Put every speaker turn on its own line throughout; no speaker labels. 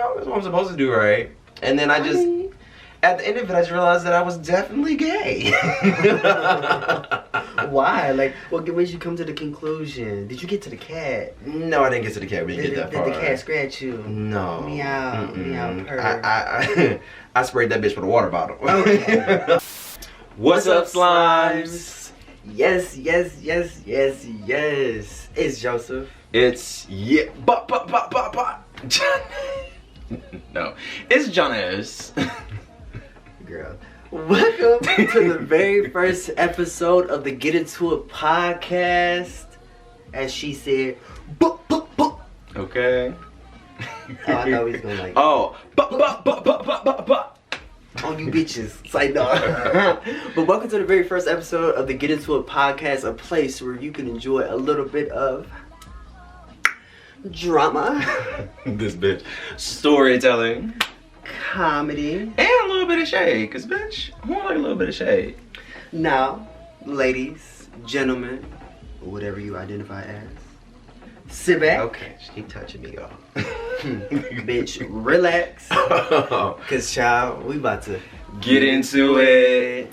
know, that's what I'm supposed to do, right? And then at the end of it, I just realized that I was definitely gay.
Why? Like, what made you come to the conclusion? Did you get to the cat?
No, I didn't get to the cat. We didn't get that far.
Did the cat scratch you?
No.
Meow, meow, purr.
I sprayed that bitch with a water bottle.
Okay.
What's up, slimes?
Yes. It's Joseph.
It's No, it's Jonas.
Girl. Welcome to the very first episode of the Getintoitpodcastt. As she said,
Okay.
Oh, I thought he was gonna like.
Oh,
On you bitches. It's like, no. But welcome to the very first episode of the Getintoitpodcastt, a place where you can enjoy a little bit of drama,
this bitch, storytelling,
comedy,
and a little bit of shade. Cause bitch, I want like a little bit of shade.
Now, ladies, gentlemen, whatever you identify as, sit back.
Okay, just keep touching me, y'all.
Bitch, relax. Cause child, we about to
get into it.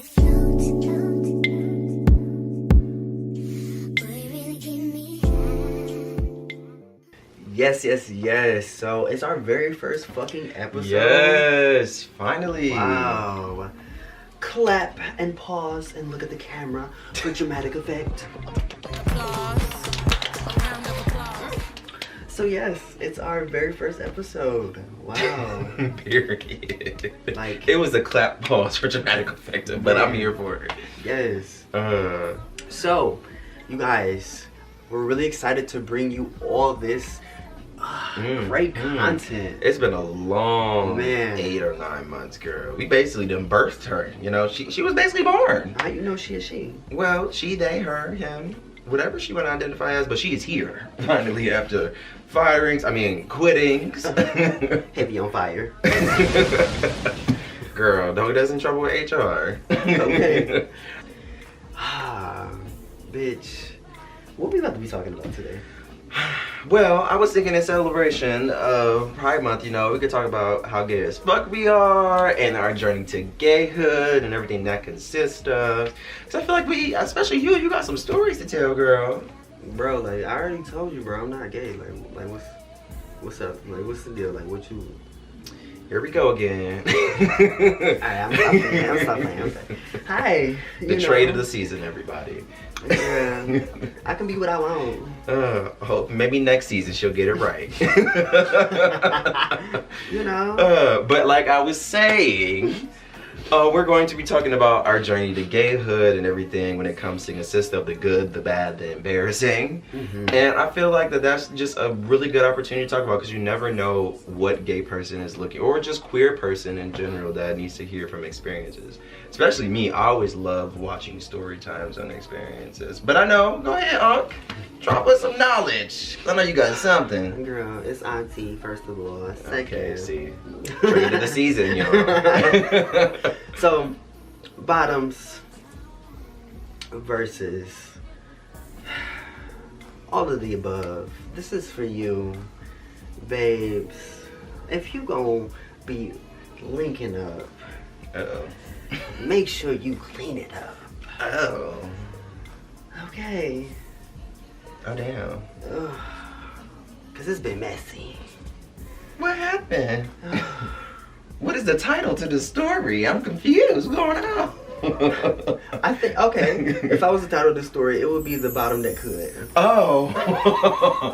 Yes. So it's our very first fucking episode.
Yes, finally.
Wow. Clap and pause and look at the camera for dramatic effect. So yes, it's our very first episode. Wow.
Period.
Like,
it was a clap pause for dramatic effect, but I'm here for it.
Yes. So, you guys, we're really excited to bring you all this great content.
It's been a long
8
or 9 months, girl. We basically done birthed her. You know, she was basically born.
How you know she is she?
Well, she, they, her, him, whatever she want to identify as, but she is here finally after quittings.
Heavy on fire.
Girl, don't get us in trouble with HR.
Okay. Bitch. What we about to be talking about today?
Well, I was thinking in celebration of Pride Month, you know, we could talk about how gay as fuck we are and our journey to gayhood and everything that consists of. Because I feel like especially you got some stories to tell, girl.
Bro, like, I already told you, bro, I'm not gay. Like what's up? Like, what's the deal? Like, what you...
Here we go again.
Alright, I'm stopping. Hi.
The trade of the season, everybody.
Yeah, I can be what I want.
Maybe next season she'll get it right.
You know.
But like I was saying, we're going to be talking about our journey to gayhood and everything when it comes to consist of the good, the bad, the embarrassing. And I feel like that's just a really good opportunity to talk about because you never know what gay person is looking, or just queer person in general that needs to hear from experiences. Especially me, I always love watching story times on experiences. But I know, go ahead, Unc. Drop us some knowledge. I know you got something.
Girl, it's auntie, first of all. Second.
Okay, see. Trade of the season, y'all.
So, bottoms versus all of the above. This is for you, babes. If you gon' be linking up, make sure you clean it up.
Oh.
Okay.
Oh, damn.
Because it's been messy.
What happened? What is the title to the story? I'm confused. What's going on?
I think, okay, if I was to title this story, it would be The Bottom That Could.
Oh.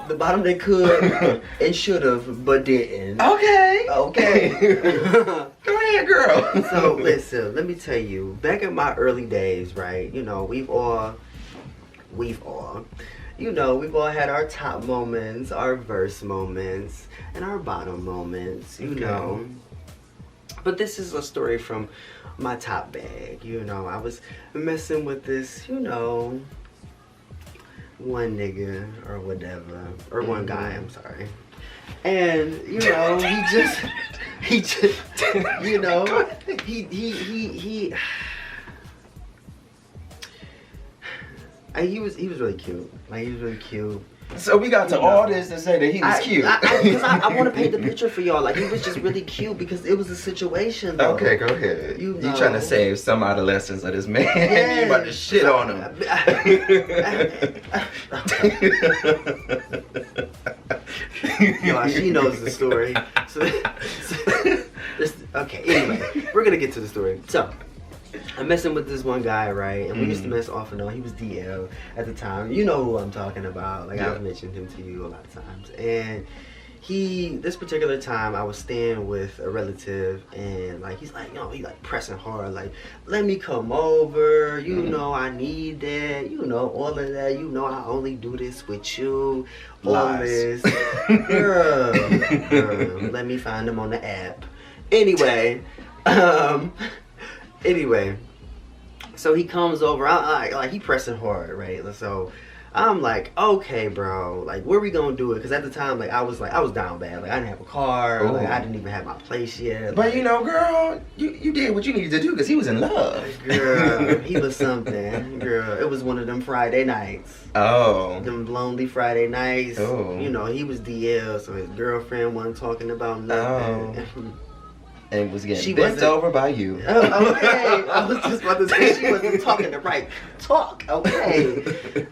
The bottom that could and should have, but didn't.
Okay.
Go
ahead, girl.
So, listen, let me tell you, back in my early days, right, you know, we've all had our top moments, our verse moments, and our bottom moments, you know. But this is a story from my top bag, you know. I was messing with this, you know, one nigga or whatever, or one guy, I'm sorry. And, you know, he just, you know, he was really cute. Like, he was really cute.
So we got to all this to say that he was cute.
Because I want to paint the picture for y'all. Like, he was just really cute because it was a situation, though.
Okay, go ahead.
You
trying to save some adolescence of this man. Yes. You about to shit on him.
Y'all, she knows the story. Okay, anyway, we're going to get to the story. So, I'm messing with this one guy, right? And we used to mess off and on. He was DL at the time. You know who I'm talking about. Like, I've mentioned him to you a lot of times. And this particular time, I was staying with a relative, and like, he's like, he like pressing hard, like, let me come over. You know, I need that. You know, all of that. You know, I only do this with you. All this. Girl, let me find him on the app. Anyway, so he comes over. Like, he pressing hard, right? So I'm like, okay, bro, like, where we gonna do it? Because at the time, like, I was down bad. Like, I didn't have a car. Like, I didn't even have my place yet.
But you know, girl, you did what you needed to do because he was in love.
Girl, he was something. Girl, it was one of them Friday nights.
Oh.
Them lonely Friday nights.
Oh.
You know, he was DL, so his girlfriend wasn't talking about nothing.
Oh. And was getting bent over by you.
Okay. I was just about to say she wasn't talking the right talk. Okay.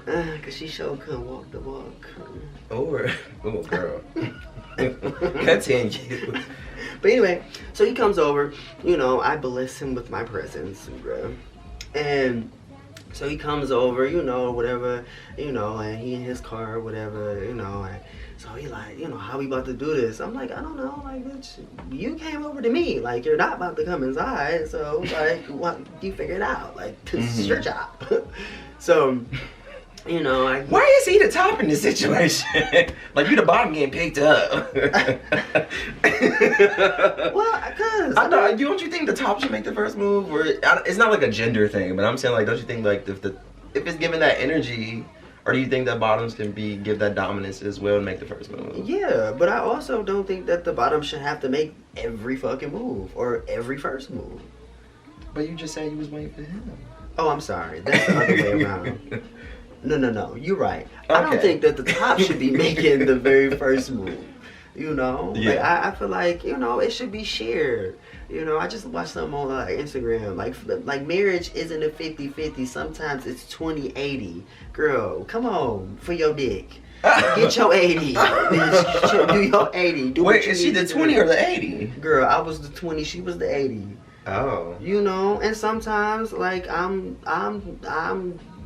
Because she sure couldn't walk the walk.
Oh, girl. Continue.
But anyway, so he comes over. You know, I bless him with my presence, bro. And so he comes over, you know, whatever, you know, and he in his car, whatever, you know, and so he like, you know, how we about to do this? I'm like, I don't know, like, bitch, you came over to me, like, you're not about to come inside, so, like, what, you figure it out, like, this is your job. So, you know,
why is he the top in this situation? Like, you the bottom getting picked up.
Well, because
don't you think the top should make the first move? Or it's not like a gender thing, but I'm saying, like, don't you think, like, if it's given that energy, or do you think that bottoms can give that dominance as well and make the first move?
Yeah, but I also don't think that the bottom should have to make every fucking move or every first move.
But you just said you was waiting for him.
Oh, I'm sorry. That's the other way around. No. You're right.
Okay.
I don't think that the top should be making the very first move. You know?
Yeah.
Like, I feel like, you know, it should be shared. You know, I just watched something on Instagram. Like marriage isn't a 50-50. Sometimes it's 20-80. Girl, come on for your dick. Get your 80. Bitch. Do your 80.
Wait, is she the 20 or the 80?
Girl, I was the 20. She was the 80.
Oh.
You know, and sometimes like I'm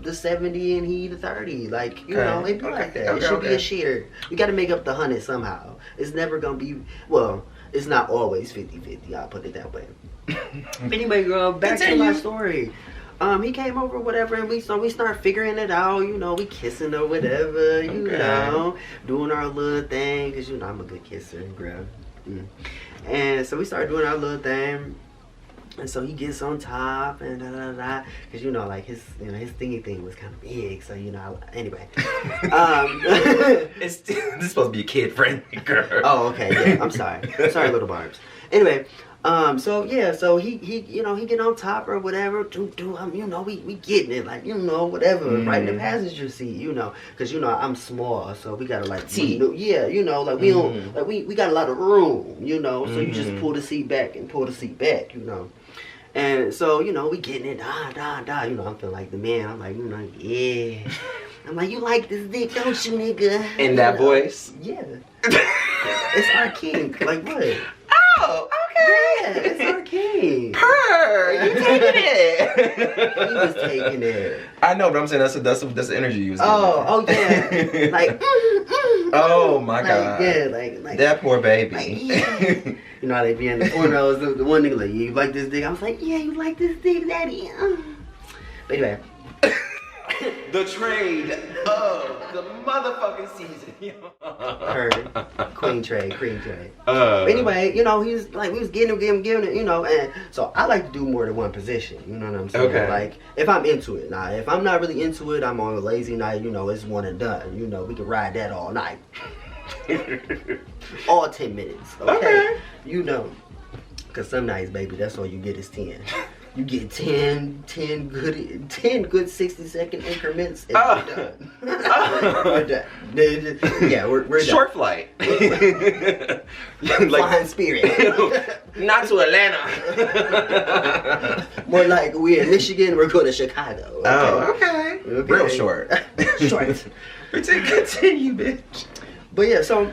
the 70 and he the 30. Like, you know, it be like that. It should be a share. You got to make up the 100 somehow. It's never gonna be, well, it's not always 50-50. I'll put it that way. Anyway, girl, back to my story. He came over, whatever, and we start figuring it out. You know, we kissing or whatever. You know, doing our little thing, because you know I'm a good kisser, girl. And so we started doing our little thing. And so he gets on top and because you know, like his thingy thing was kind of big, so you know. Anyway,
this is supposed to be a kid friendly, girl.
Oh, okay, yeah. I'm sorry, little barbs. Anyway, so yeah, so he you know, he get on top or whatever. You know, we getting it, like, you know, whatever, right in the passenger seat, you know, because you know I'm small, so we gotta like yeah, you know, like we don't like we got a lot of room, you know, so you just pull the seat back, you know. And so, you know, we getting it, you know, I'm feeling like the man. I'm like, you know, yeah. I'm like, you like this dick, don't you, nigga?
In that voice?
Yeah. It's our kink. Like, what?
Oh, okay.
Yeah, it's our kink.
Purr, you taking it.
He was taking it.
I know, but I'm saying that's the energy you was getting.
Oh, yeah. Like,
oh, my God.
Yeah, like.
That poor baby.
Like, yeah. You know how they be in the pornos, the one nigga like, you like this dick? I was like, yeah, you like this dick, daddy. But anyway.
The trade of the motherfucking season.
Heard. Queen trade. But anyway, you know, he's like, we was giving it, you know, and so I like to do more than one position, you know what I'm saying?
Okay.
Like, if I'm into it. Now, if I'm not really into it, I'm on a lazy night, you know, it's one and done. You know, we can ride that all night. All 10 minutes, okay? You know. Because some nights, baby, that's all you get is 10. You get 10 good 60-second increments and we're done. We're done. Yeah, we're done.
Short flight.
Flying Spirit.
Not to Atlanta.
More like we're in Michigan, we're going to Chicago. Okay?
Oh, okay. Real short.
Short.
Continue, bitch.
But yeah, so,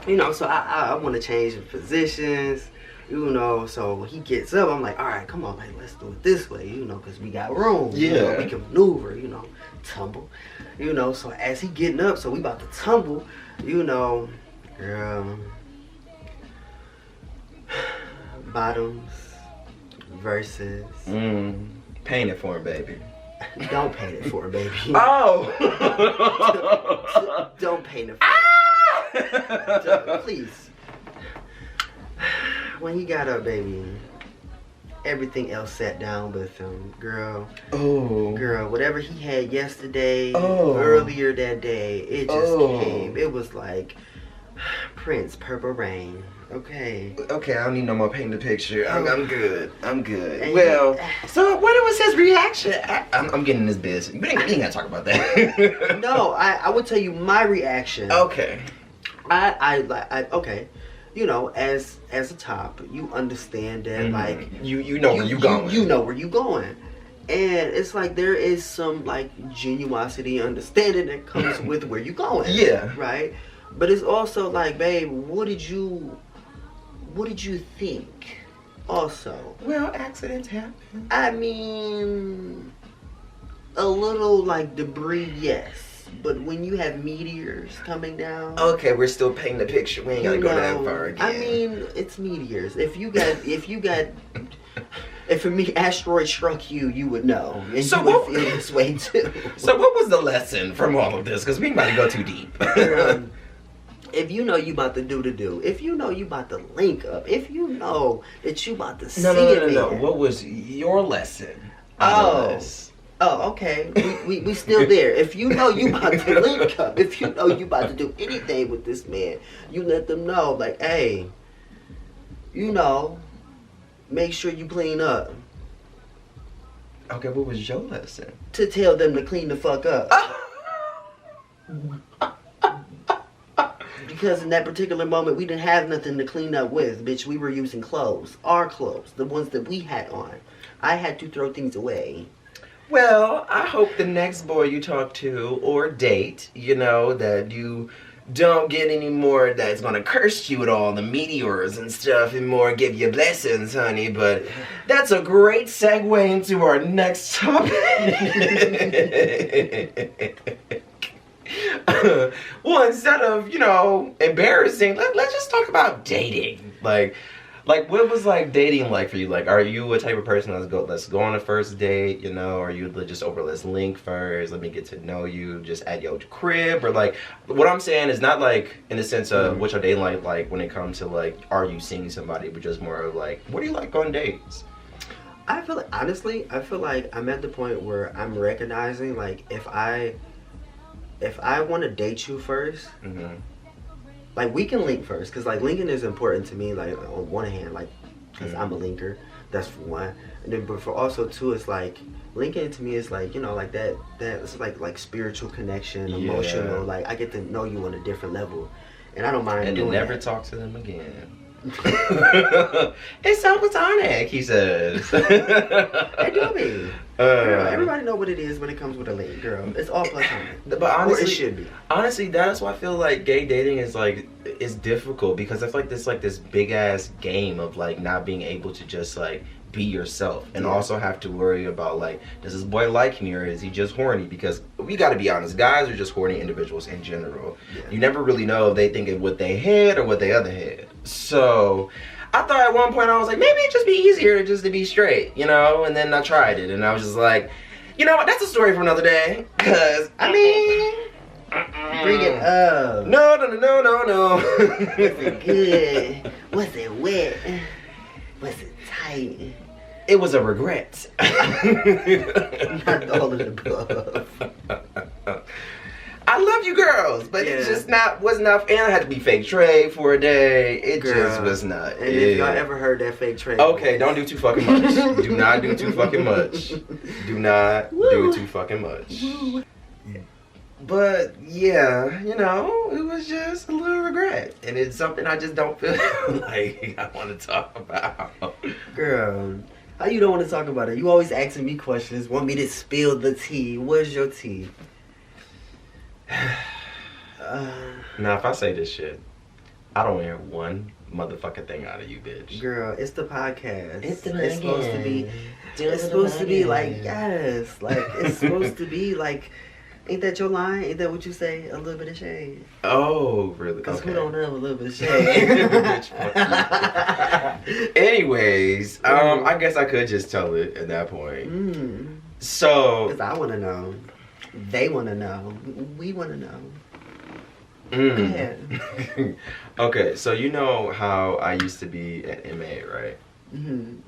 you know, so I want to change the positions. You know, so he gets up. I'm like, all right, come on, like, let's do it this way, you know, because we got room.
Yeah.
You know, we can maneuver, you know, tumble. You know, so as he getting up, so we about to tumble, you know, girl. Bottoms versus.
Paint it for him, baby.
Don't paint it for him, baby.
Oh!
Don't paint it for him. Please. When he got up, baby, everything else sat down with him. Girl, whatever he had yesterday, earlier that day, it just came. It was like Prince, Purple Rain. Okay,
I don't need no more paint the picture. I'm good. And
well,
so what was his reaction? I'm getting this business. We ain't gotta talk about that.
No, I would tell you my reaction.
Okay.
Okay. You know, as a top, you understand that, like,
you know where you going.
You know where you going, and it's like there is some like genuosity, understanding that comes with where you going.
Yeah.
Right. But it's also like, babe, what did you think? Also.
Well, accidents happen.
I mean, a little like debris, yes. But when you have meteors coming down,
okay, we're still painting the picture. We ain't gotta go that far again.
I mean, it's meteors. If for me, asteroid struck you, you would know, and
so
you would feel this way too.
So what was the lesson from all of this? Because we might go too deep.
If you know you about to do, if you know you about to link up, if you know that you about to see it.
No. What was your lesson?
Oh, okay. We still there. If you know you about to link up, if you know you about to do anything with this man, you let them know, like, hey, you know, make sure you clean up.
Okay, what was your lesson?
To tell them to clean the fuck up. Because in that particular moment, we didn't have nothing to clean up with, bitch. We were using clothes. Our clothes. The ones that we had on. I had to throw things away.
Well, I hope the next boy you talk to or date, you know, that you don't get any more that's gonna curse you with all the meteors and stuff and more give you blessings, honey. But that's a great segue into our next topic. Well, instead of, you know, embarrassing, let's just talk about dating. Like, what was, like, dating like for you? Like, are you a type of person let's go on a first date, you know? Or you just let's link first, let me get to know you, just at your crib? Or, like, what I'm saying is not, like, in the sense of what your dating like when it comes to, like, are you seeing somebody, but just more of, like, what do you like on dates?
I feel like, honestly, I'm at the point where I'm recognizing, like, if I want to date you first, like, we can link first, because, like, linking is important to me, like, on one hand, like, because I'm a linker, that's for one, and then, but for also, two, it's, like, linking to me is, like, you know, like, that it's, like, spiritual connection, emotional, like, I get to know you on a different level, and I don't mind doing that.
And never talk to them again. It's so platonic, he says.
It do be. Girl, everybody know what it is when it comes with a link, girl. It's all platonic.
But honestly,
or it should be.
Honestly, that's why I feel like gay dating is difficult, because it's like this big ass game of like not being able to just like be yourself, and also have to worry about, like, does this boy like me or is he just horny? Because we got to be honest, guys are just horny individuals in general. You never really know if they think of what they had or what they other had. So I thought at one point I was like, maybe it'd just be easier just to be straight, you know? And then I tried it and I was just like, you know what, that's a story for another day. Cause I mean,
bring it up.
No.
Was it good? Was it wet? Was it tight?
It was a regret.
Not all of the above.
I love you girls, but it just was not, and I had to be fake Trey for a day. It just was not.
And if y'all ever heard that fake Trey,
okay, don't do too fucking much. Do not do too fucking much. Do not do too fucking much. But yeah, you know, it was just a little regret, and it's something I just don't feel like I want to talk about.
Girl, how you don't want to talk about it? You always asking me questions, want me to spill the tea. Where's your tea?
Now, if I say this shit, I don't hear one motherfucking thing out of you, bitch.
Girl, it's the podcast.
It's
supposed to be. It's supposed to be like yes, like it's supposed to be like. Ain't that your line? Ain't that what you say? A little bit of shade.
Oh, really?
Because
okay.
who don't have a little bit of shade?
Bitch, fuck you. Anyways, I guess I could just tell it at that point. So,
because I want to know. They want to know. We want to know. Go ahead.
Okay, so you know how I used to be an MA, right?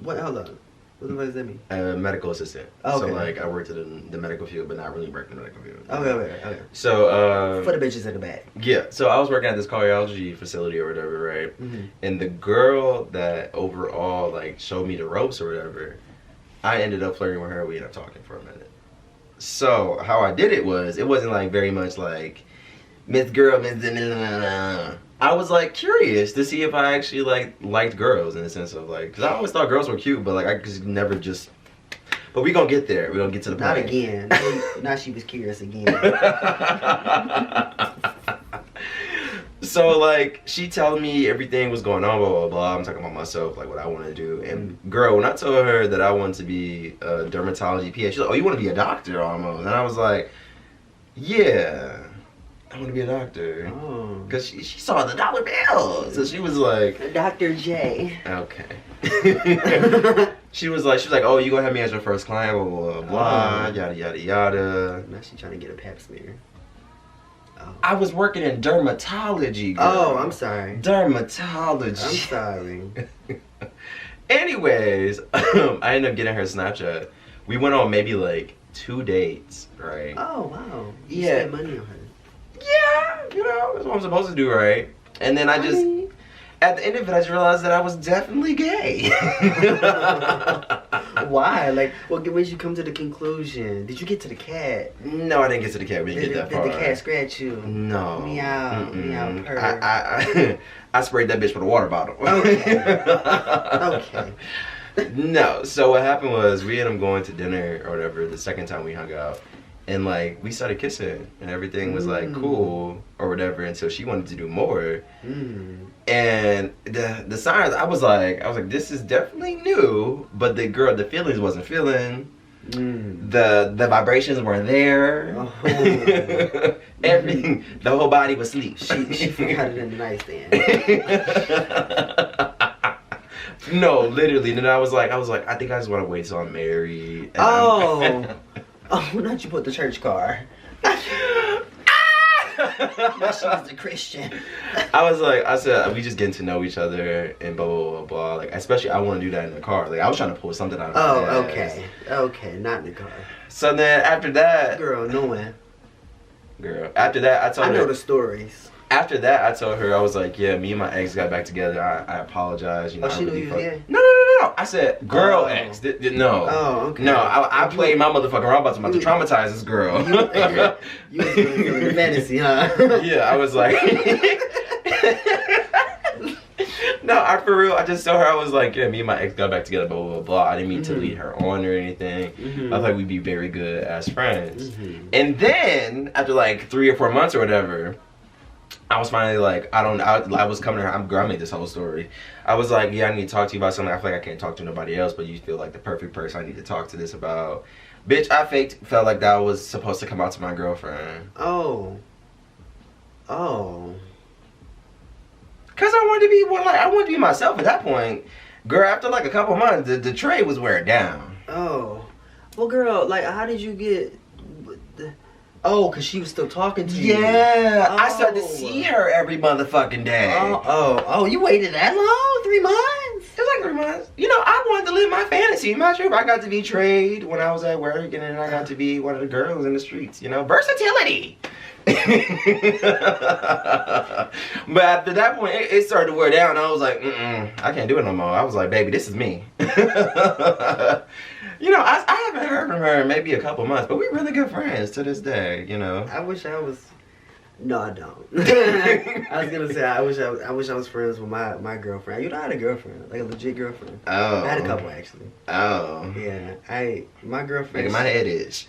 What? Hold on. What does that mean?
A medical assistant.
Okay.
So like I worked in the medical field, but not really worked in the medical field.
Okay.
So
for the bitches in the back.
Yeah. So I was working at this cardiology facility or whatever, right? And the girl that overall like showed me the ropes or whatever, I ended up flirting with her. We ended up talking for a minute. So how I did it wasn't like very much like Miss Girl, Miss. I was like curious to see if I actually liked girls in the sense of like, because I always thought girls were cute, but like I just never just. But we gonna get there. We gonna get to the point.
Not again. Now she was curious again.
So like she telling me everything was going on, blah blah blah. I'm talking about myself, like what I want to do. And girl, when I told her that I wanted to be a dermatology PA, she's like, "Oh, you want to be a doctor almost?" And I was like, "Yeah, I want to be a doctor." Because she saw the dollar bill, so she was like,
Dr. J.
Okay. She was like, "Oh, you gonna have me as your first client, blah blah blah, yada yada yada."
Now she trying to get a pap smear.
I was working in dermatology, girl.
Oh, I'm sorry.
Dermatology.
I'm sorry.
Anyways, I ended up getting her Snapchat. We went on maybe like 2 dates, right?
Oh, wow. You
Yeah.
spent money on her.
Yeah, you know, that's what I'm supposed to do, right? And then I just, at the end of it, I just realized that I was definitely gay.
Why? Like, what made you come to the conclusion? Did you get to the cat?
No, I didn't get to the cat. We didn't get that far.
Did the cat scratch you?
No.
Meow, meow, purr.
I sprayed that bitch with a water bottle.
Okay. Okay.
No, so what happened was we ended up going to dinner or whatever the second time we hung out. And like we started kissing and everything was like cool or whatever until she wanted to do more. And the signs I was like this is definitely new, but the feelings wasn't feeling. The vibrations weren't there. Everything, the whole body was asleep.
She forgot it in the nightstand.
No, literally. And then I was like, I think I just want to wait till I'm married.
And Oh, not you put the church car. Now she was a Christian.
I said, we just getting to know each other and blah, blah, blah, blah. Like, especially I want to do that in the car. Like, I was trying to pull something out of my ass.
Okay. Okay, not in the car.
So then after that.
Girl,
After that, I told her.
I know the stories.
After that, I told her, I was like, yeah, me and my ex got back together. I apologize. You know,
she knew you was gay?
No. I said, girl ex. No.
Oh, okay.
No, I played my motherfucking role. I'm about to traumatize this girl.
You was doing the fantasy, huh?
Yeah, I was like... No, for real, I just told her, I was like, yeah, me and my ex got back together, blah, blah, blah, blah. I didn't mean to lead her on or anything. I thought we'd be very good as friends. And then, after like 3 or 4 months or whatever, I was finally like, I was coming to her, I made this whole story. I was like, yeah, I need to talk to you about something. I feel like I can't talk to nobody else, but you feel like the perfect person I need to talk to this about. Bitch, I felt like that was supposed to come out to my girlfriend.
Oh.
Cause I wanted to be myself at that point. Girl, after like a couple months, the tray was wearing down.
Oh. Well, girl, like, how did you get... Oh, because she was still talking to you.
Yeah, I started to see her every motherfucking day.
Oh, you waited that long? 3 months?
It was like 3 months. You know, I wanted to live my fantasy. My trip, I got to be Trade when I was at work, and then I got to be one of the girls in the streets. You know, versatility. But after that point, it started to wear down. I was like, I can't do it no more. I was like, baby, this is me. You know, I haven't heard from her in maybe a couple months, but we're really good friends to this day, you know.
I wish I was. No, I don't. I was gonna say I wish I was friends with my girlfriend. You know, I had a girlfriend, like a legit girlfriend.
Oh.
I had a couple actually.
Oh.
Yeah, my girlfriend.
Making my head itch.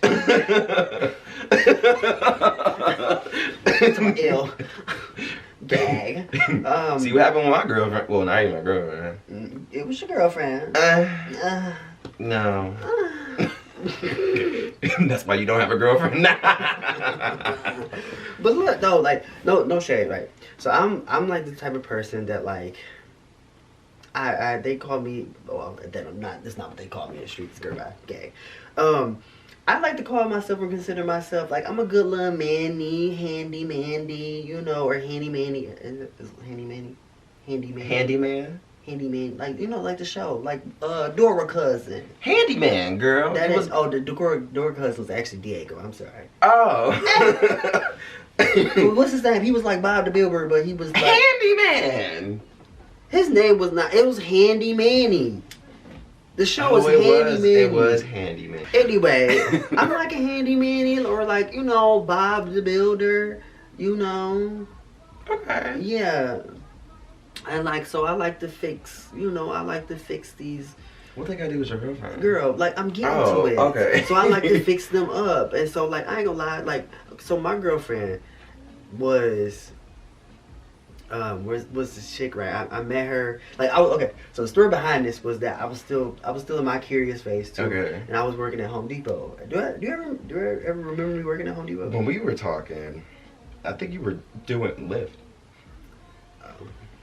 Ill. Gag.
See what happened with my girlfriend? Well, not even my girlfriend.
It was your girlfriend.
No. That's why you don't have a girlfriend now.
But look, though, like, no shade, right? So I'm like the type of person that, like, they call me, well, that I'm not. That's not what they call me in the streets, girl. Gay. I like to call myself or consider myself like I'm a good little manny, handy mandy, you know, or handy manny. Is handy manny? Handyman.
Handyman?
Handyman, like, you know, like the show, like Dora Cousin.
Handyman, girl.
That is, the Dora Cousin was actually Diego. I'm sorry.
Oh.
What's his name? He was like Bob the Builder, but he was like
Handyman.
His name was not. It was Handy Manny. The show was Handy Manny.
It was Handyman.
Anyway, I'm like a Handy Manny, or like, you know, Bob the Builder. You know.
Okay.
Yeah. And like, so I like to fix, you know, I like to fix these.
What they gotta do with your girlfriend?
Girl, like, I'm getting to it.
Okay.
So I like to fix them up. And so, like, I ain't gonna lie, like, so my girlfriend was, was this chick, right? I met her, like, okay, so the story behind this was that I was still in my curious phase, too.
Okay.
And I was working at Home Depot. Do you ever remember me working at Home Depot?
When we were talking, I think you were doing Lyft.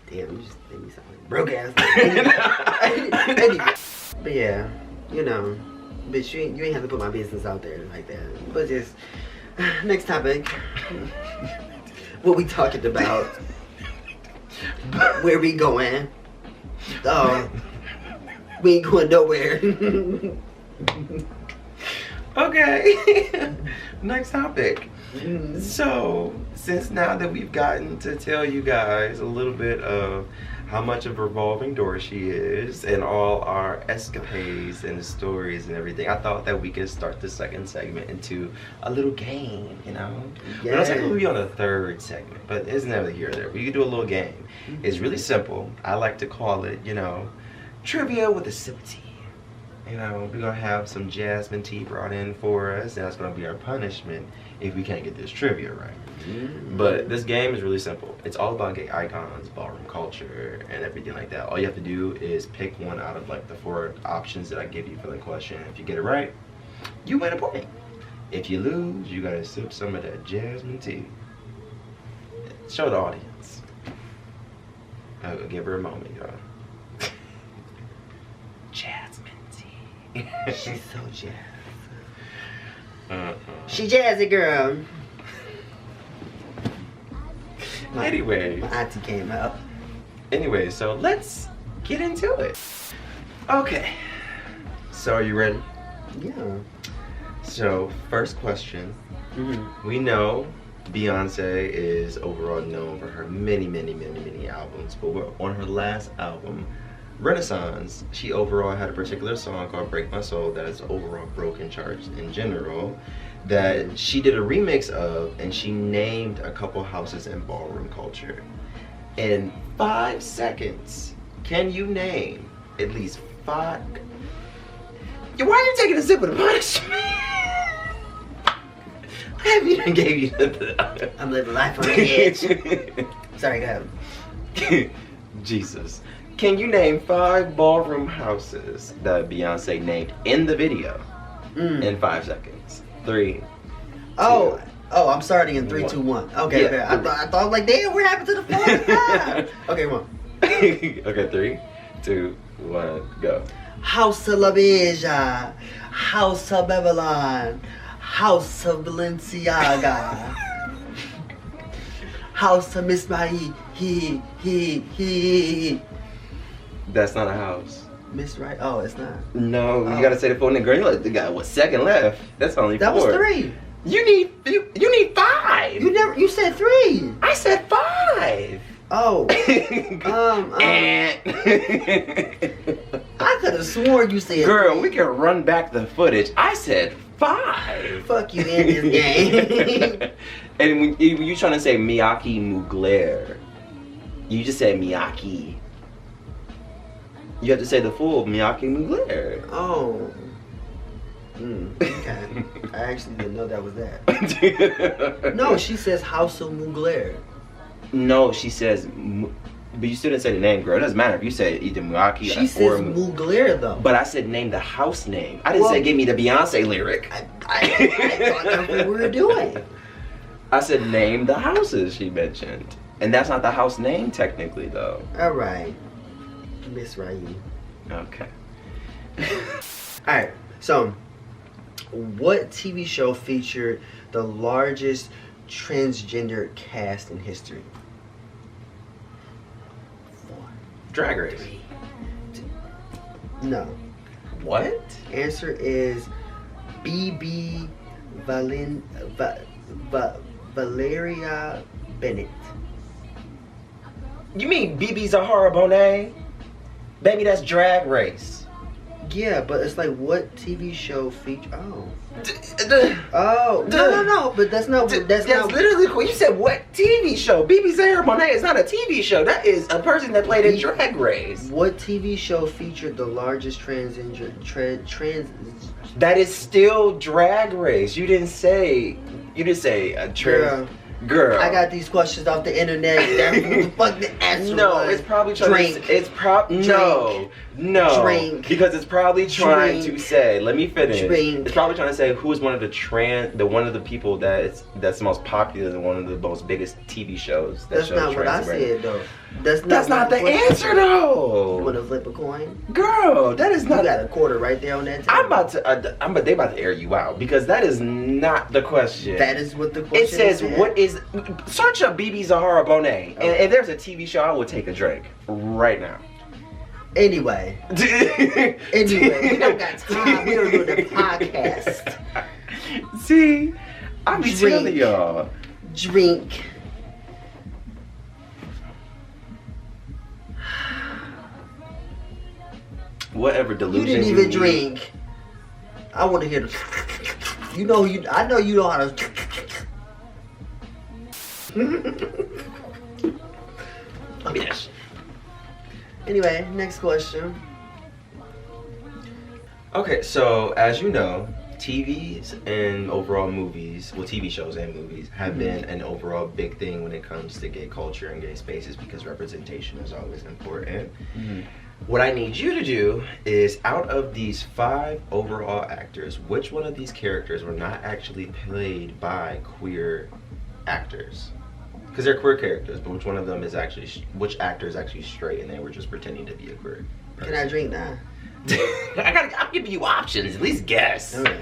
Damn, you just made me sound like broke ass. Anyway. But yeah, you know, bitch, you ain't have to put my business out there like that. But just, next topic. What we talking about? Where we going? We ain't going nowhere.
Okay. Next topic. So, since now that we've gotten to tell you guys a little bit of how much of a revolving door she is and all our escapades and stories and everything, I thought that we could start the second segment into a little game, you know? Yeah. We're not going to be on the third segment, but it's neither here or there. We could do a little game. It's really simple. I like to call it, you know, trivia with a sip of tea. You know, we're going to have some jasmine tea brought in for us, and that's going to be our punishment if we can't get this trivia right. But this game is really simple. It's all about gay icons, ballroom culture, and everything like that. All you have to do is pick one out of like the 4 options that I give you for the question. If you get it right, you win a point. If you lose, you got to sip some of that jasmine tea. Show the audience. I'll give her a moment, y'all. Jasmine tea.
She's so jazzed. She jazzy, girl.
Anyway.
My auntie came out.
Anyway, so let's get into it. Okay. So are you ready?
Yeah.
So, first question. We know Beyonce is overall known for her many albums, but on her last album, Renaissance, she overall had a particular song called Break My Soul that is overall broken charts in general, that she did a remix of, and she named a couple houses in ballroom culture. In 5 seconds, can you name at least 5? Why are you taking a sip of the punishment? I haven't even gave you the...
I'm living life on the edge. Sorry, go ahead.
Jesus. Can you name 5 ballroom houses that Beyonce named in the video in 5 seconds? 3.
Oh, I'm starting in 3, 2, 1. Okay, yeah, okay. I thought like, damn, what happened to the 4 5? Okay, 1.
Okay, 3, 2, 1, go.
House of La Beja, House of Babylon, House of Balenciaga, House of Miss Marie, he.
That's not a house.
Miss Oh, it's not.
No, you gotta say the phone. Girl, you got what, second left? That's only 4.
That was 3.
You need 5.
You said 3.
I said 5.
Oh.
And
I could have sworn you said
girl,
3.
we can run back the footage. I said 5.
Fuck you in this game.
And when you trying to say Miyake Mugler, you just said Miyake. You have to say the full Miyake Mugler.
Oh. Okay. I actually didn't know that was that. No, she says House of Mugler.
No, she says, but you still didn't say the name, girl. It doesn't matter if you say either Miyake
She
or
says Mugler though.
But I said name the house name. I didn't say give me the Beyonce lyric.
I thought that's what we were doing.
I said name the houses she mentioned. And that's not the house name technically though.
Alright. Miss Rayu.
Okay.
Alright, so what TV show featured the largest transgender cast in history? 4,
Drag Race.
3, 2. No.
What?
Answer is BB Valeria Bennett.
You mean BB Zahara Bonet? Baby, that's Drag Race.
Yeah, but it's like what TV show feature? Oh.
Oh.
No, but that's not. That's not.
Literally cool. You said what TV show? BB Zahara Bonet is not a TV show. That is a person that played in Drag Race.
What TV show featured the largest transgender trans?
That is still Drag Race. You didn't say a trans. Girl,
I got these questions off the internet. That's what the fuck the answer
no,
was.
it's probably trying
Drink.
no,
Drink.
because it's probably trying to say. Let me finish.
Drink.
It's probably trying to say who is one of the people that's the most popular and one of the most biggest TV shows.
That's not what I said though.
That's not the answer though.
You want to flip a coin?
Girl, that is not.
You got a quarter right there on that table.
They about to air you out because that is not the question.
That is what the question
It says
is.
what is. Search up BB Zahara Bonet, and if there's a TV show, I will take a drink right now.
Anyway, we don't got time. We don't do the podcast.
See, I be telling y'all.
Drink.
Whatever delusion
you didn't even drink. I want to hear the. I know you know how to.
Yes.
Anyway, next question.
Okay, so as you know, TVs and overall movies, well, TV shows and movies have been an overall big thing when it comes to gay culture and gay spaces because representation is always important. Mm-hmm. What I need you to do is, out of these 5 overall actors, which one of these characters were not actually played by queer actors? Because they're queer characters, but which one of them is actually, which actor is actually straight and they were just pretending to be a queer person?
Can I drink now?
I'm giving you options, at least guess.
Okay.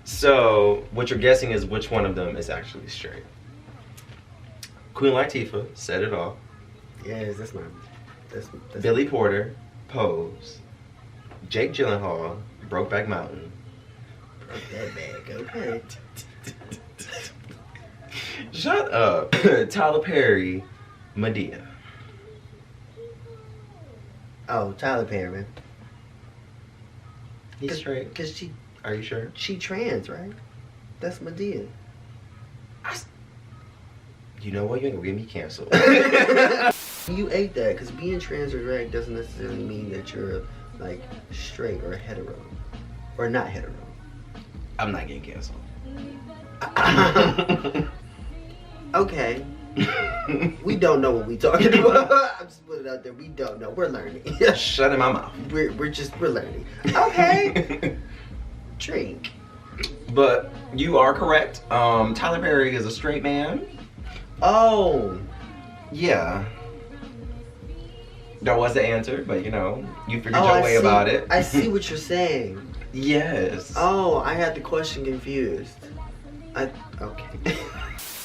So, what you're guessing is which one of them is actually straight. Queen Latifah said it all.
Yes, that's mine. That's
Billy Porter, Pose. Jake Gyllenhaal, Brokeback Mountain.
Broke that bag, okay.
Shut up. Tyler Perry, Medea.
Oh, Tyler Perry.
He's straight.
Cause she.
Are you sure?
She trans, right? That's Medea.
You know what? You ain't gonna get me canceled.
You ate that, because being trans or drag doesn't necessarily mean that you're like straight or hetero. Or not hetero.
I'm not getting canceled.
Okay. We don't know what we talking about. I'm just putting it out there. We don't know. We're learning.
Shut in my mouth.
We're learning. Okay. Drink.
But you are correct. Tyler Perry is a straight man.
Oh.
Yeah. That was the answer, but you know, you figured your way about it.
I see what you're saying.
Yes.
Oh, I had the question confused. Okay.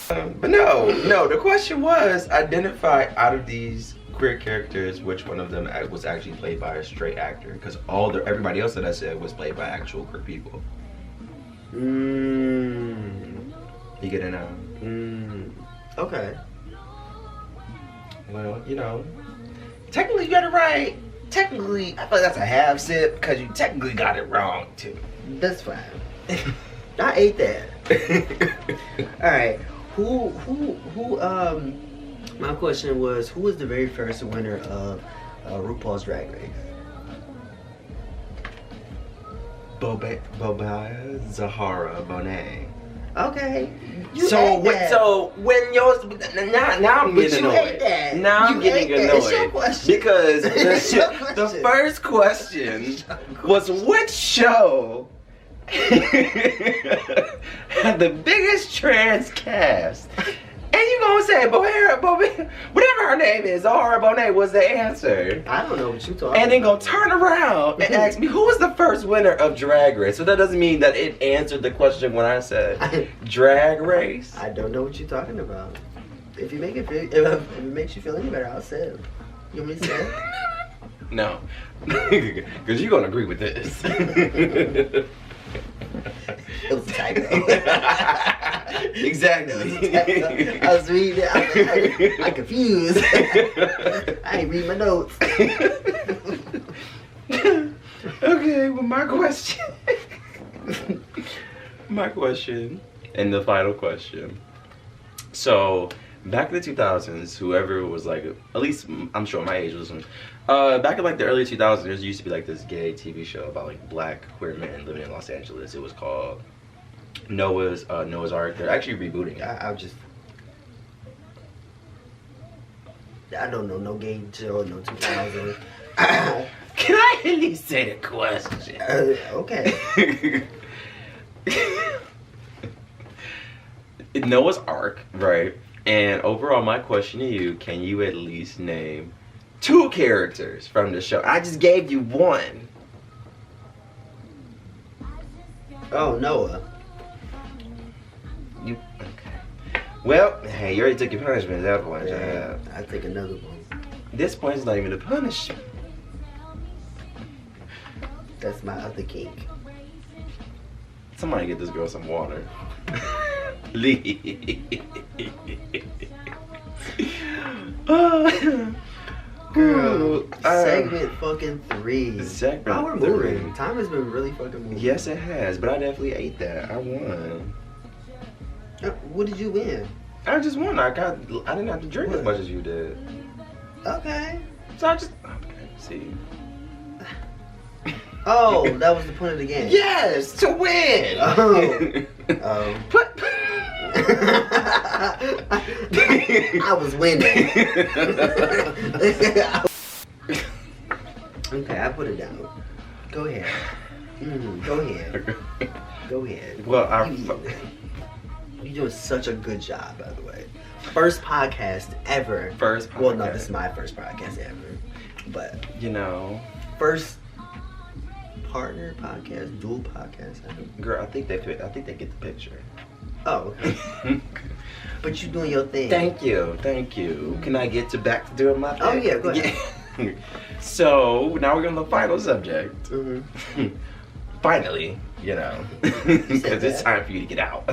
But no, the question was identify out of these queer characters which one of them was actually played by a straight actor, because everybody else that I said was played by actual queer people. You get a no?
Okay.
Well, you know, technically you got it right. Technically, I feel like that's a half sip because you technically got it wrong too.
That's fine. I ate that. All right. Who? My question was, who was the very first winner of RuPaul's Drag Race?
Zahara Bonet.
Okay.
So when yours now I'm getting annoyed. Now I'm getting annoyed.
It's your question.
Because the first question was which show had the biggest trans cast? And you gonna say whatever her name is, Zahara Bonet was the answer.
I don't know what you talking
and then gonna turn around and ask me who was the first winner of Drag Race. So that doesn't mean that it answered the question when I said Drag Race.
I don't know what you're talking about. If you make it feel, if it makes you feel any better, I'll say it. You want me to say it?
No, because you're gonna agree with this.
It was a typo.
Exactly.
I was reading it. I'm confused. I ain't read my notes.
Okay, well, my question, and the final question. So, back in the 2000s, whoever was like, at least I'm sure my age was back in like the early 2000s, there used to be like this gay TV show about like black queer men living in Los Angeles. It was called Noah's Ark. They're actually rebooting it.
I don't know no gay show, no 2000s.
Can I at least say the question?
Okay.
Noah's Ark, right? And overall, my question to you, can you at least name 2 characters from the show? I just gave you one.
Oh, Noah.
You okay? Well, hey, you already took your punishment. That point.
Yeah, I take another one.
This point's not even a punishment.
That's my other kink.
Somebody get this girl some water. Leave.
Girl, segment fucking 3.
Segment
Oh, we're
3.
moving. Time has been really fucking moving.
Yes, it has, but I definitely ate that. I won.
What did you win?
I just won. I didn't have to drink as much as you did.
Okay.
So I just see.
Oh, that was the point of the game.
Yes, to win.
Oh.
Put.
I was winning. Okay, I put it down. Go ahead. Go ahead. Go ahead.
Well,
you're doing such a good job, by the way. First podcast ever.
First podcast.
Well, no, this is my first podcast ever. But,
you know.
First partner podcast, dual podcast ever.
Girl, I think they get the picture.
Oh, okay. But you doing your thing.
Thank you. Can I get back to doing my thing?
Oh, yeah, go ahead.
Yeah. So, now we're on the final subject. Finally, you know, because it's time for you to get out.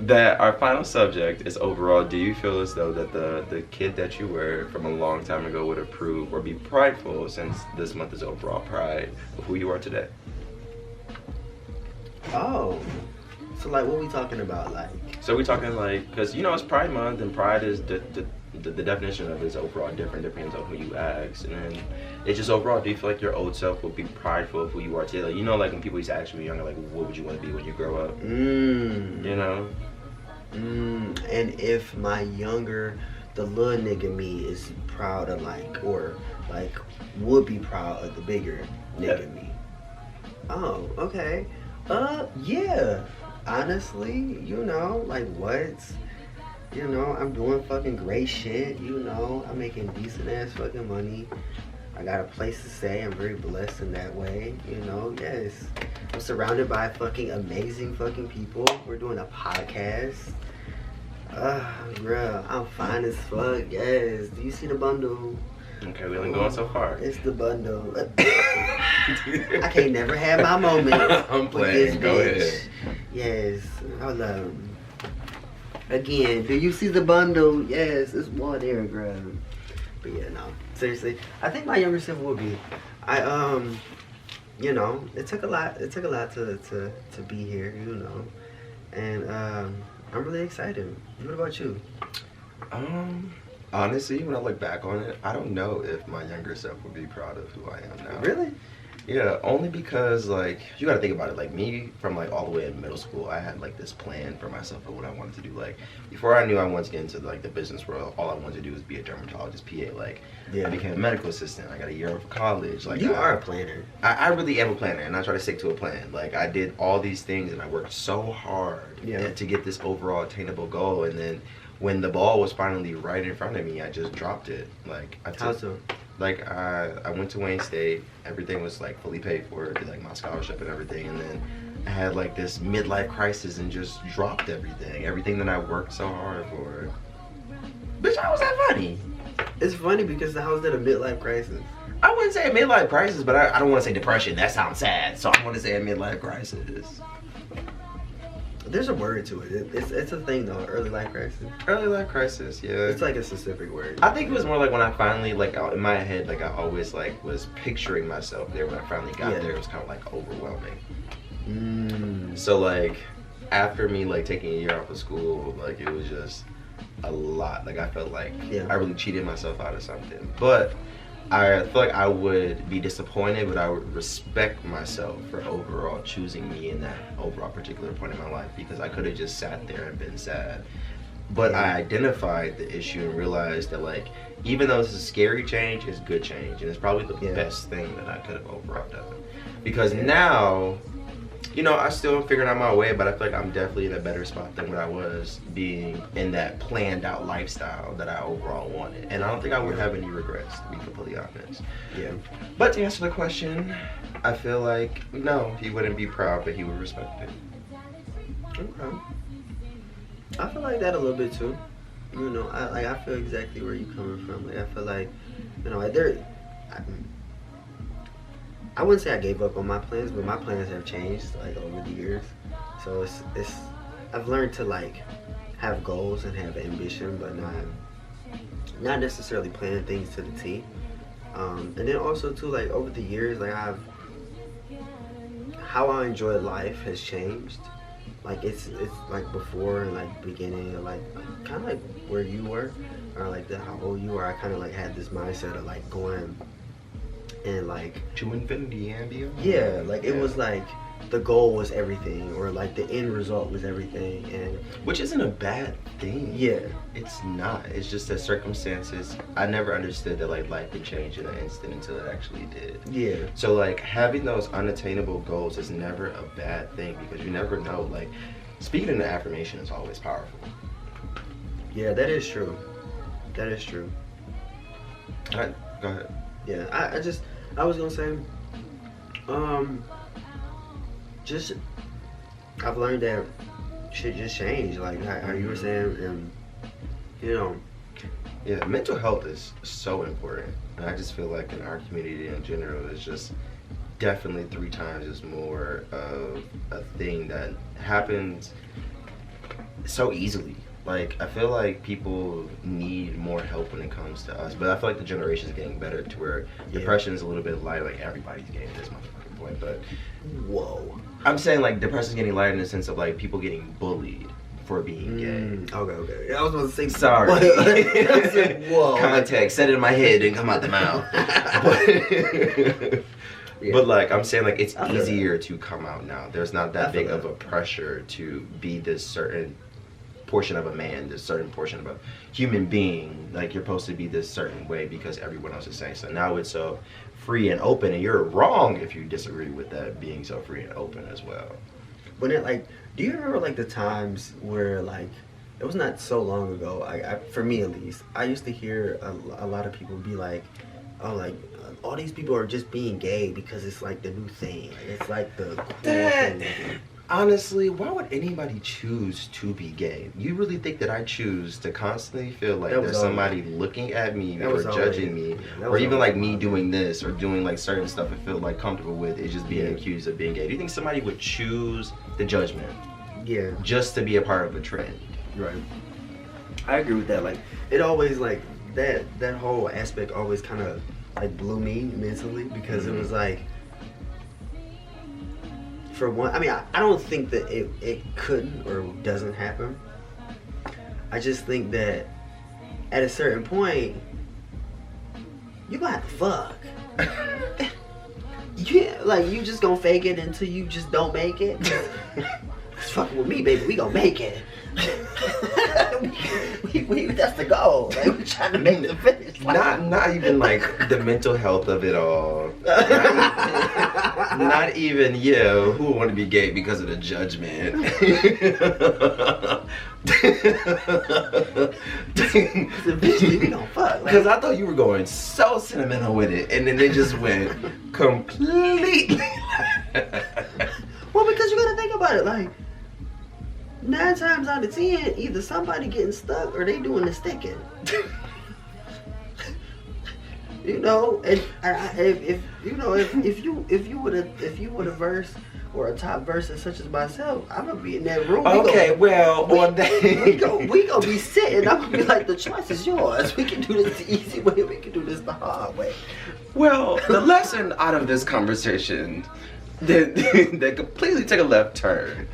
That our final subject is overall, do you feel as though that the kid that you were from a long time ago would approve or be prideful, since this month is overall Pride, of who you are today?
Oh. So, like, what are we talking about? Like,
so we're talking like, because you know it's Pride Month, and Pride is the definition of it is overall different depends on who you ask, and then it's just overall. Do you feel like your old self would be prideful of who you are today? Like, you know, like when people used to ask me younger, like, what would you want to be when you grow up? You know.
And if my younger, the little nigga me is proud of would be proud of the bigger nigga me. Oh, okay. Yeah. Honestly, you know, like what? You know, I'm doing fucking great shit, you know. I'm making decent ass fucking money. I got a place to stay. I'm very blessed in that way, you know. Yes. I'm surrounded by fucking amazing fucking people. We're doing a podcast. Bruh, I'm fine as fuck. Yes. Do you see the bundle?
Okay, we only going so far.
It's the bundle. I can't never have my moment.
I'm playing. Go ahead.
Yes. Hold on. Again, do you see the bundle? Yes, it's more there, girl. But yeah, no. Seriously, I think my younger self would be. You know, it took a lot. It took a lot to be here. You know, and I'm really excited. What about you?
Honestly, when I look back on it, I don't know if my younger self would be proud of who I am now.
Really?
Yeah, only because, like, you gotta think about it. Like, me, from, like, all the way in middle school, I had, like, this plan for myself of what I wanted to do. Like, before I knew I wanted to get into, like, the business world, all I wanted to do was be a dermatologist, PA. Like, I became a medical assistant. I got a year of college. Like,
you are a planner.
I really am a planner, and I try to stick to a plan. Like, I did all these things, and I worked so hard to get this overall attainable goal, and then when the ball was finally right in front of me, I just dropped it. Like,
How so?
Like, I went to Wayne State. Everything was, like, fully paid for. Did, like, my scholarship and everything. And then I had, like, this midlife crisis and just dropped everything. Everything that I worked so hard for. Bitch, how was that funny?
It's funny because how is that a midlife crisis?
I wouldn't say a midlife crisis, but I don't want to say depression. That sounds sad. So I want to say a midlife crisis.
There's a word to it. It's a thing though. Early life crisis.
Early life crisis, yeah.
It's like a specific word.
I think it was more like when I finally, like, in my head, like, I always, like, was picturing myself there. When I finally got there, it was kind of, like, overwhelming. So, like, after me, like, taking a year off of school, like, it was just a lot. Like, I felt like I really cheated myself out of something. But I feel like I would be disappointed, but I would respect myself for overall choosing me in that overall particular point in my life, because I could have just sat there and been sad. But I identified the issue and realized that, like, even though this is a scary change, it's good change, and it's probably the best thing that I could have overall done. Because now, you know, I still figuring out my way, but I feel like I'm definitely in a better spot than what I was being in that planned out lifestyle that I overall wanted. And I don't think I would have any regrets, to be completely honest.
Yeah.
But to answer the question, I feel like, no, he wouldn't be proud, but he would respect it.
Okay. I feel like that a little bit too. You know, I feel exactly where you're coming from. Like, I feel like, you know, I wouldn't say I gave up on my plans, but my plans have changed, like, over the years. So I've learned to, like, have goals and have ambition, but not necessarily plan things to the T. And then also too, like, over the years, like, how I enjoy life has changed. Like, it's like before and like beginning, like kind of like where you were, or like how old you were. I kind of like had this mindset of like going and like
to infinity and beyond.
Yeah, like it was like the goal was everything, or like the end result was everything, and
which isn't a bad thing.
Yeah,
it's not. It's just that circumstances. I never understood that like life could change in an instant until it actually did.
Yeah.
So like having those unattainable goals is never a bad thing, because you never know. Like speaking in the affirmation is always powerful.
Yeah, that is true. That is true.
All right, go ahead.
Yeah, I was gonna say, I've learned that shit just changed, like how you were saying, and you know.
Yeah, mental health is so important, and I just feel like in our community in general, it's just definitely 3 times as more of a thing that happens so easily. Like, I feel like people need more help when it comes to us, but I feel like the generation is getting better to where depression is a little bit light. Like, everybody's getting this motherfucking point, but
whoa.
I'm saying, like, depression is getting lighter in the sense of, like, people getting bullied for being gay.
Okay. I was going to say,
sorry.
I said, whoa.
Context, said it in my head, didn't come out the mouth. But like, I'm saying, like, it's easier to come out now. There's not that big of a pressure to be this certain portion of a man, this certain portion of a human being. Like, you're supposed to be this certain way because everyone else is saying so. Now it's so free and open, and you're wrong if you disagree with that being so free and open as well.
When it, like, do you remember like the times where, like, it was not so long ago, I for me at least, I used to hear a lot of people be like, oh, like, all these people are just being gay because it's like the new thing, like, it's like the cool thing.
Honestly, why would anybody choose to be gay? You really think that I choose to constantly feel like there's somebody looking at me or judging me, or even like me doing this or doing like certain stuff I feel like comfortable with is just being accused of being gay? Do you think somebody would choose the judgment? Yeah. Just to be a part of a trend?
Right. I agree with that. Like, it always like that whole aspect always kind of like blew me mentally because it was like, for one, I mean, I don't think that it couldn't or doesn't happen. I just think that at a certain point, you gonna have to fuck. Yeah, like you just gonna fake it until you just don't make it. It's fucking with me, baby. We gonna make it. That's the goal. Like, we're trying to make the finish line.
Not even like the mental health of it all. Not even who would want to be gay because of the judgment. Because I thought you were going so sentimental with it, and then it just went completely.
Well, because you gotta think about it, like 9 times out of 10, either somebody getting stuck or they doing the sticking. You know, and if you would a verse or a top verse such as myself, I'm gonna be in that room.
We
gonna be sitting. I'm gonna be like, the choice is yours. We can do this the easy way. We can do this the hard way.
Well, the lesson out of this conversation that completely took a left turn,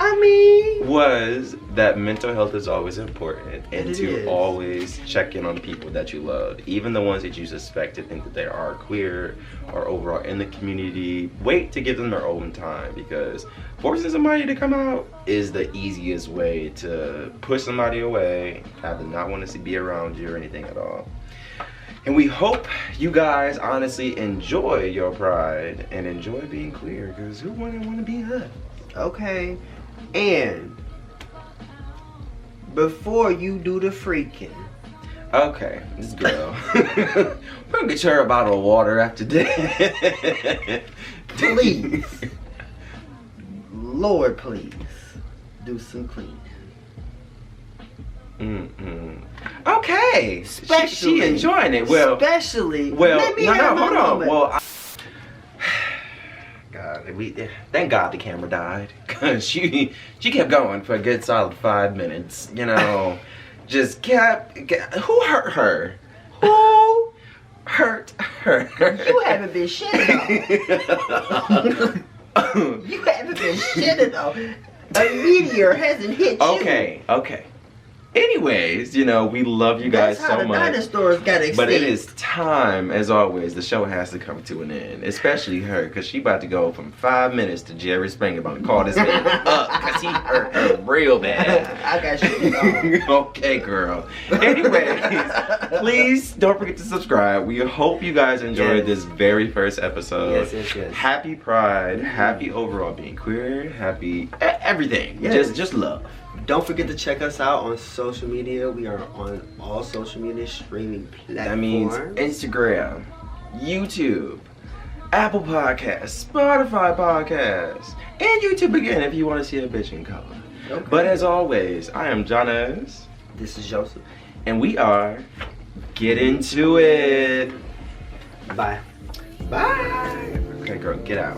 was that mental health is always important, and to always check in on people that you love, even the ones that you suspect to think that they are queer or overall in the community. Wait to give them their own time, because forcing somebody to come out is the easiest way to push somebody away, have them not want to be around you or anything at all. And we hope you guys honestly enjoy your pride and enjoy being queer, because who wouldn't want to be us?
Okay. And before you do the freaking.
Okay, this girl. We're gonna get her a bottle of water after this.
Please. Lord, please. Do some cleaning.
Okay. She enjoying it. Well,
especially.
Well, hold on. Well, thank God the camera died, cause she kept going for a good solid 5 minutes. You know, just kept. Who hurt her? Who hurt her?
You haven't been shitting on. You haven't been shitting on. A meteor hasn't hit you.
Okay. Anyways, you know, we love you guys so much.
That's how the dinosaurs got extinct.
But it is time, as always, the show has to come to an end. Especially her, because she about to go from 5 minutes to Jerry Springer about to call this man up, because he hurt her real bad.
I got shit on.
Okay, girl. Anyways, please don't forget to subscribe. We hope you guys enjoyed this very first episode.
Yes.
Happy Pride, happy overall being queer, happy everything.
Yes.
Just love.
Don't forget to check us out on social media. We are on all social media streaming platforms.
That means Instagram, YouTube, Apple Podcasts, Spotify Podcasts, and YouTube again if you want to see a bitch in color. Okay. But as always, I am Jonas.
This is Joseph.
And we are Get Into It.
Bye.
Bye. Okay, girl, get out.